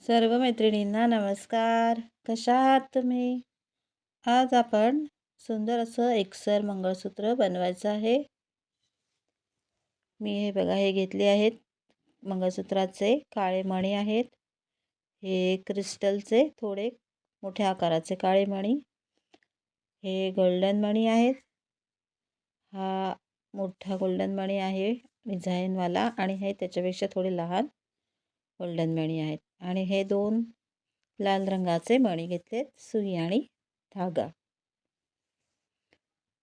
सर्व मैत्रिणींना नमस्कार. कशा आहात तुम्ही? आज आपण सुंदर असं एकसर मंगळसूत्र बनवायचं आहे. मी हे बघा हे घेतले आहेत मंगळसूत्राचे काळे मणी आहेत. हे क्रिस्टलचे थोडे मोठ्या आकाराचे काळे मणी. हे गोल्डन मणी आहेत. हा मोठा गोल्डन मणी आहे डिझाईनवाला आणि हे त्याच्यापेक्षा थोडे लहान गोल्डन मणी आहेत. आणि हे दोन लाल रंगाचे मणी घेतलेत, सुई आणि धागा.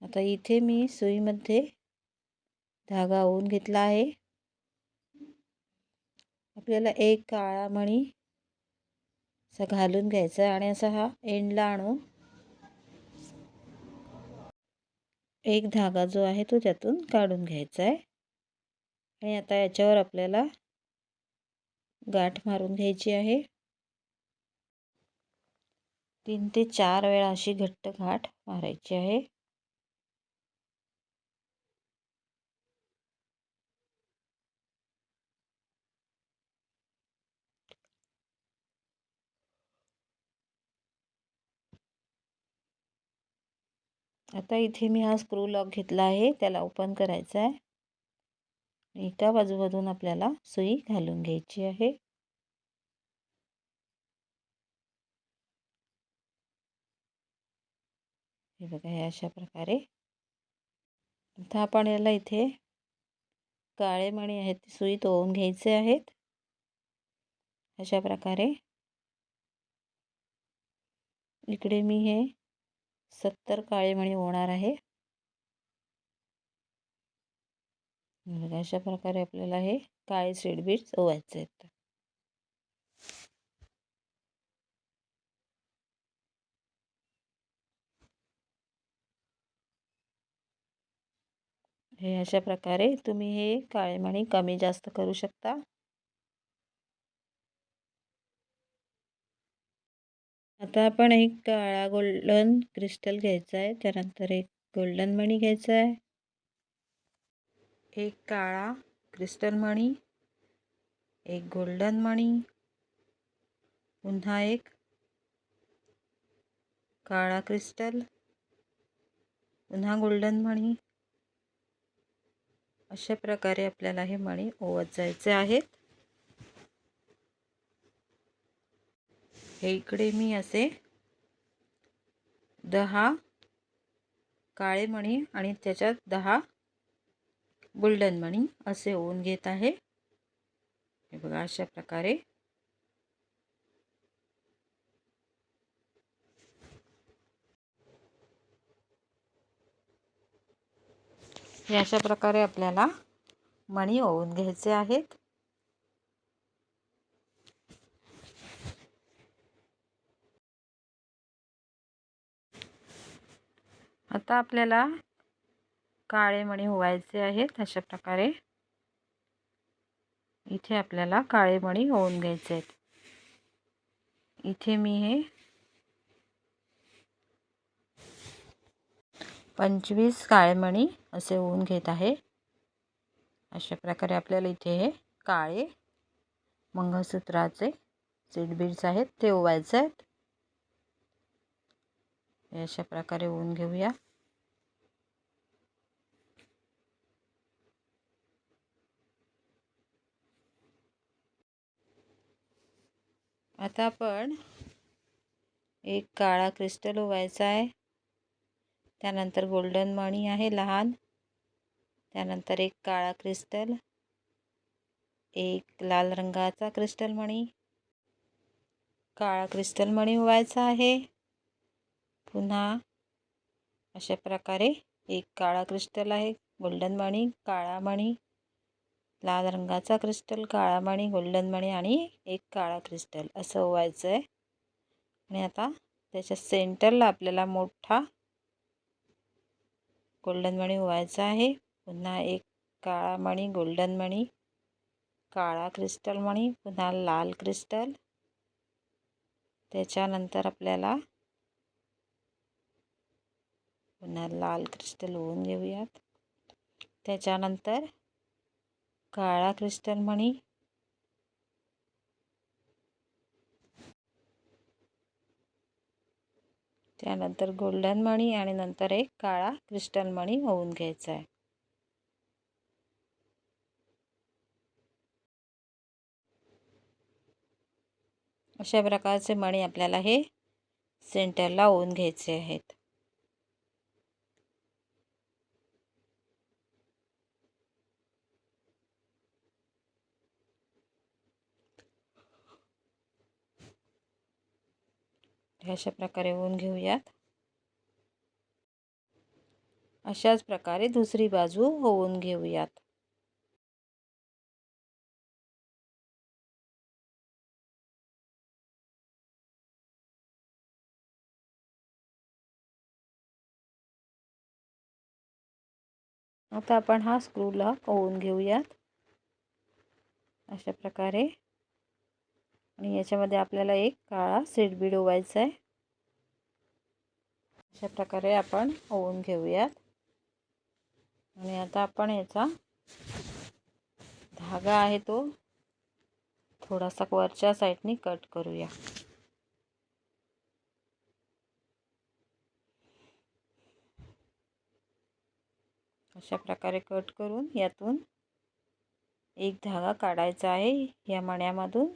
आता इथे मी सुईमध्ये धागा ओवून घेतला आहे. आपल्याला एक काळा मणी असा घालून घ्यायचा आणि असा हा एंडला आणून एक धागा जो आहे तो त्यातून काढून घ्यायचा आहे. आणि आता याच्यावर आपल्याला गाठ मारून घ्यायची आहे. 3 ते 4 वेळा अशी घट्ट गाठ मारायची आहे. आता इथे मी हा स्क्रू लॉक घेतला आहे, त्याला ओपन करायचा आहे. एका बाजूमधून आपल्याला सुई घालून घ्यायची आहे. हे बघा हे अशा प्रकारे. आता आपण याला इथे काळे मणी आहेत ती सुईत ओवून घ्यायचे आहेत. अशा प्रकारे इकडे मी हे 70 काळे मणी ओवणार आहे. बघा अशा प्रकारे आपल्याला हे काळे सीड बीड्स ओवायचे आहेत. हे अशा प्रकारे तुम्ही हे काळे मणी कमी जास्त करू शकता. आता आपण एक काळा गोल्डन क्रिस्टल घ्यायचा आहे, त्यानंतर एक गोल्डन मणी घ्यायचा आहे, एक काळा क्रिस्टल मणी, एक गोल्डन मणी, पुन्हा एक काळा क्रिस्टल, पुन्हा गोल्डन मणी. अशा प्रकारे आपल्याला हे मणी ओवत जायचे आहेत. हे इकडे मी असे 10 काळे मणी आणि त्याच्यात 10 गोल्डन मणी असे ओवून घेत आहे. हे बघा अशा प्रकारे. हे अशा प्रकारे आपल्याला मणी ओवून घ्यायचे आहेत. आता आपल्याला काळे मणी ओवायचे आहेत. अशा प्रकारे इथे आपल्याला काळे मणी ओवून घ्यायचे आहेत. इथे मी हे 25 काळे मणी असे ओवून घेत आहे. अशा प्रकारे आपल्याला इथे हे काळे मंगळसूत्राचे सीड बीड्स आहेत ते ओवायचे आहेत. हे अशा प्रकारे ओवून घेऊया. आता आपण एक काळा क्रिस्टल ओवायचा आहे, त्यानंतर गोल्डन मणी आहे लहान, त्यानंतर एक काळा क्रिस्टल, एक लाल रंगाचा क्रिस्टल मणी, काळा क्रिस्टल मणी ओवायचा आहे. पुन्हा अशा प्रकारे एक काळा क्रिस्टल आहे, गोल्डन मणी, काळा मणी, लाल रंगाचा क्रिस्टल, काळा मणी, गोल्डन मणी आणि एक काळा क्रिस्टल असं ओवायचं आहे. आणि आता त्याच्या सेंटरला आपल्याला मोठा गोल्डन मणी ओवायचा आहे. पुन्हा एक काळा मणी, गोल्डन मणी, काळा क्रिस्टल मणी, पुन्हा लाल क्रिस्टल. त्याच्यानंतर आपल्याला पुन्हा लाल क्रिस्टल ओवून घेऊयात. त्याच्यानंतर काळा क्रिस्टल मणी, त्यानंतर गोल्डन मणी आणि नंतर एक काळा क्रिस्टल मणी होऊन घ्यायचा आहे. अशा प्रकारचे मणी आपल्याला हे सेंटरला होऊन घ्यायचे आहेत. अशा प्रकारे होऊन घेऊयात. अशाच प्रकारे दुसरी बाजू होऊन घेऊयात. आता आपण हा स्क्रू लॉक होऊन घेऊयात अशा प्रकारे. आणि याच्यामध्ये आपल्याला एक काळा सीड बीड ओवायचा आहे. अशा प्रकारे आपण होऊन घेऊयात. आणि आता आपण याचा धागा आहे तो थोडासा वरच्या साईडनी कट करूया. अशा प्रकारे कट करून यातून एक धागा काढायचा आहे या मण्यामधून.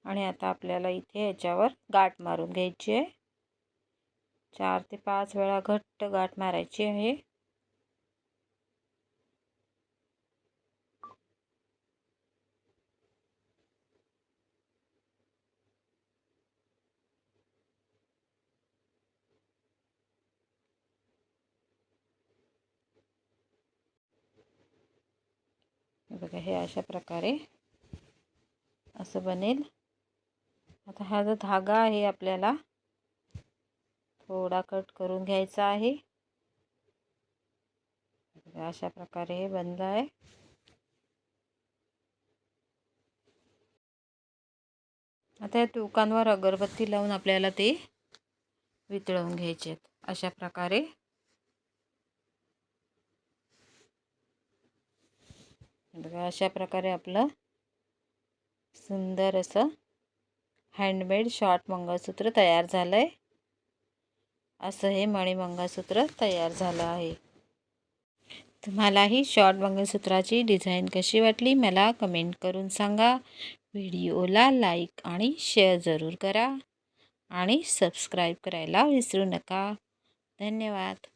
आणि आता आपल्याला इथे याच्यावर गाठ मारून घ्यायची आहे. 4 ते 5 वेळा घट्ट गाठ मारायची आहे. बघा हे अशा प्रकारे असं बनेल. आता हा जो धागा आहे आपल्याला थोडा कट करून घ्यायचा आहे. अशा प्रकारे हे बनलं आहे. आता या टोकांवर अगरबत्ती लावून आपल्याला ते वितळवून घ्यायचे आहेत. अशा प्रकारे बघा अशा प्रकारे आपलं सुंदर असं हँडमेड शॉर्ट मंगळसूत्र तयार झालं आहे. असं हे मणी मंगळसूत्र तयार झालं आहे. तुम्हाला ही शॉर्ट मंगळसूत्राची डिझाईन कशी वाटली मला कमेंट करून सांगा. व्हिडिओला लाईक आणि शेअर ज़रूर करा आणि सबस्क्राईब करायला विसरू नका. धन्यवाद.